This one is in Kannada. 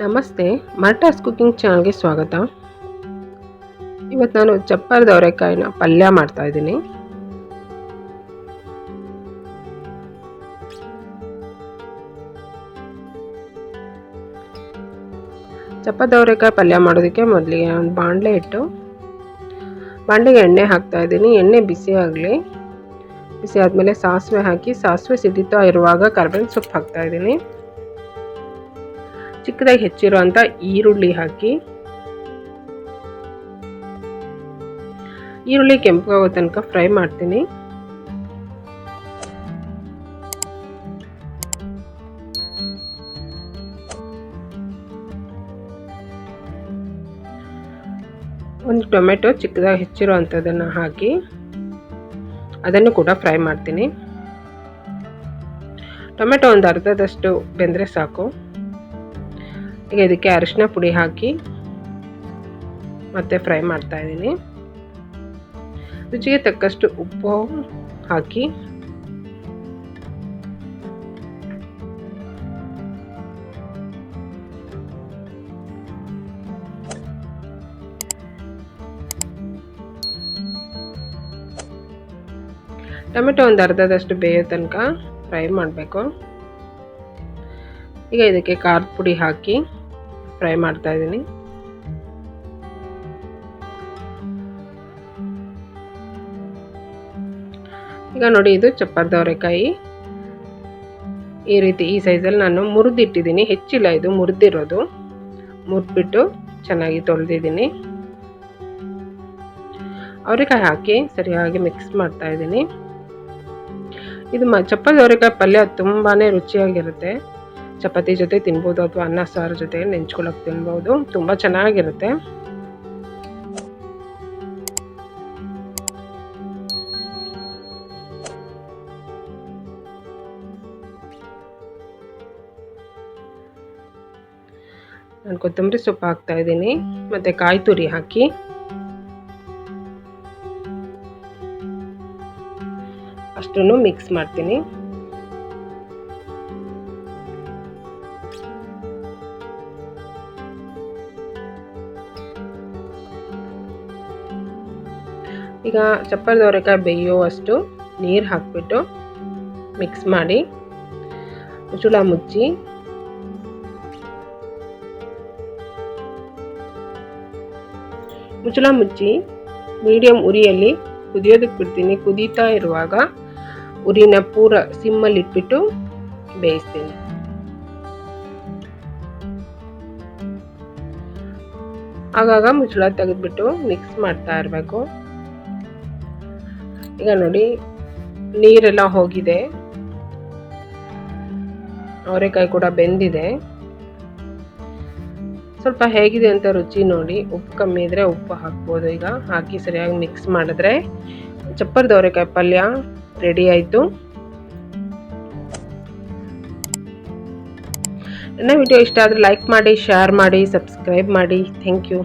ನಮಸ್ತೆ, ಮಾರ್ಟಾಸ್ ಕುಕಿಂಗ್ ಚಾನಲ್ಗೆ ಸ್ವಾಗತ. ಇವತ್ತು ನಾನು ಚಪ್ಪರದ ಅವರೆಕಾಯಿನ ಪಲ್ಯ ಮಾಡ್ತಾ ಇದ್ದೀನಿ. ಚಪ್ಪರದ ಅವರೆಕಾಯಿ ಪಲ್ಯ ಮಾಡೋದಕ್ಕೆ ಮೊದಲಿಗೆ ಒಂದು ಬಾಣಲೆ ಇಟ್ಟು ಬಾಣಲೆಗೆ ಎಣ್ಣೆ ಹಾಕ್ತಾ ಇದ್ದೀನಿ. ಎಣ್ಣೆ ಬಿಸಿ ಆಗಲಿ. ಬಿಸಿ ಆದಮೇಲೆ ಸಾಸಿವೆ ಹಾಕಿ, ಸಾಸಿವೆ ಸಿಡಿತಾ ಇರುವಾಗ ಕರಿಬೇವಿನ ಸೊಪ್ಪು ಹಾಕ್ತಾ ಇದ್ದೀನಿ. ಚಿಕ್ಕದಾಗಿ ಹೆಚ್ಚಿರುವಂಥ ಈರುಳ್ಳಿ ಹಾಕಿ, ಈರುಳ್ಳಿ ಕೆಂಪಾಗೋ ತನಕ ಫ್ರೈ ಮಾಡ್ತೀನಿ. ಒಂದು ಟೊಮೆಟೊ ಚಿಕ್ಕದಾಗಿ ಹೆಚ್ಚಿರುವಂಥದ್ದನ್ನು ಹಾಕಿ ಅದನ್ನು ಕೂಡ ಫ್ರೈ ಮಾಡ್ತೀನಿ. ಟೊಮೆಟೊ ಒಂದು ಅರ್ಧದಷ್ಟು ಬೆಂದರೆ ಸಾಕು. ಈಗ ಇದಕ್ಕೆ ಅರಿಶಿನ ಪುಡಿ ಹಾಕಿ ಮತ್ತೆ ಫ್ರೈ ಮಾಡ್ತಾ ಇದ್ದೀನಿ. ರುಚಿಗೆ ತಕ್ಕಷ್ಟು ಉಪ್ಪು ಹಾಕಿ ಟೊಮೆಟೊ ಒಂದು ಅರ್ಧದಷ್ಟು ಬೇಯೋ ತನಕ ಫ್ರೈ ಮಾಡಬೇಕು. ಈಗ ಇದಕ್ಕೆ ಖಾರದ ಪುಡಿ ಹಾಕಿ ಫ್ರೈ ಮಾಡ್ತಾ ಇದ್ದೀನಿ. ಈಗ ನೋಡಿ, ಇದು ಚಪ್ಪರದ ಅವರೆಕಾಯಿ ಈ ರೀತಿ ಈ ಸೈಜಲ್ಲಿ ನಾನು ಮುರಿದಿಟ್ಟಿದ್ದೀನಿ. ಹೆಚ್ಚಿಲ್ಲ, ಇದು ಮುರಿದಿರೋದು. ಮುರಿದ್ಬಿಟ್ಟು ಚೆನ್ನಾಗಿ ತೊಳೆದಿದ್ದೀನಿ. ಅವರೆಕಾಯಿ ಹಾಕಿ ಸರಿಯಾಗಿ ಮಿಕ್ಸ್ ಮಾಡ್ತಾ ಇದ್ದೀನಿ. ಇದು ಚಪ್ಪರದ ಅವರೆಕಾಯಿ ಪಲ್ಯ ತುಂಬಾ ರುಚಿಯಾಗಿರುತ್ತೆ. ಚಪಾತಿ ಜೊತೆ ತಿನ್ಬೋದು ಅಥವಾ ಅನ್ನ ಸಾರು ಜೊತೆ ನೆಂಚ್ಕೊಳ್ಳೋಕೆ ತಿನ್ಬೋದು. ತುಂಬ ಚೆನ್ನಾಗಿರುತ್ತೆ. ನಾನು ಕೊತ್ತಂಬರಿ ಸೊಪ್ಪು ಹಾಕ್ತಾ ಇದ್ದೀನಿ, ಮತ್ತು ಕಾಯಿ ತುರಿ ಹಾಕಿ ಅಷ್ಟನ್ನು ಮಿಕ್ಸ್ ಮಾಡ್ತೀನಿ. ಈಗ ಚಪ್ಪರದ ಅವರೆಕಾಯಿ ಬೇಯುವಷ್ಟು ನೀರು ಹಾಕಿಬಿಟ್ಟು ಮಿಕ್ಸ್ ಮಾಡಿ ಮುಚ್ಚಳ ಮುಚ್ಚಿ ಮೀಡಿಯಂ ಉರಿಯಲ್ಲಿ ಕುದಿಯೋದಕ್ಕೆ ಬಿಡ್ತೀನಿ. ಕುದೀತಾ ಇರುವಾಗ ಉರಿನ ಪೂರ ಸಿಮ್ಮಲ್ಲಿ ಇಟ್ಬಿಟ್ಟು ಬೇಯಿಸ್ತೀನಿ. ಆಗಾಗ ಮುಚ್ಚಳ ತೆಗೆದ್ಬಿಟ್ಟು ಮಿಕ್ಸ್ ಮಾಡ್ತಾ ಇರಬೇಕು. ಈಗ ನೋಡಿ, ನೀರೆಲ್ಲ ಹೋಗಿದೆ, ಅವರೆಕಾಯಿ ಕೂಡ ಬೆಂದಿದೆ. ಸ್ವಲ್ಪ ಹೇಗಿದೆ ಅಂತ ರುಚಿ ನೋಡಿ. ಉಪ್ಪು ಕಮ್ಮಿ ಇದ್ದರೆ ಉಪ್ಪು ಹಾಕ್ಬೋದು. ಈಗ ಹಾಕಿ ಸರಿಯಾಗಿ ಮಿಕ್ಸ್ ಮಾಡಿದ್ರೆ ಚಪ್ಪರದ ಅವರೆಕಾಯಿ ಪಲ್ಯ ರೆಡಿ ಆಯಿತು. ನನ್ನ ವಿಡಿಯೋ ಇಷ್ಟ ಆದರೆ ಲೈಕ್ ಮಾಡಿ, ಶೇರ್ ಮಾಡಿ, ಸಬ್ಸ್ಕ್ರೈಬ್ ಮಾಡಿ. Thank you.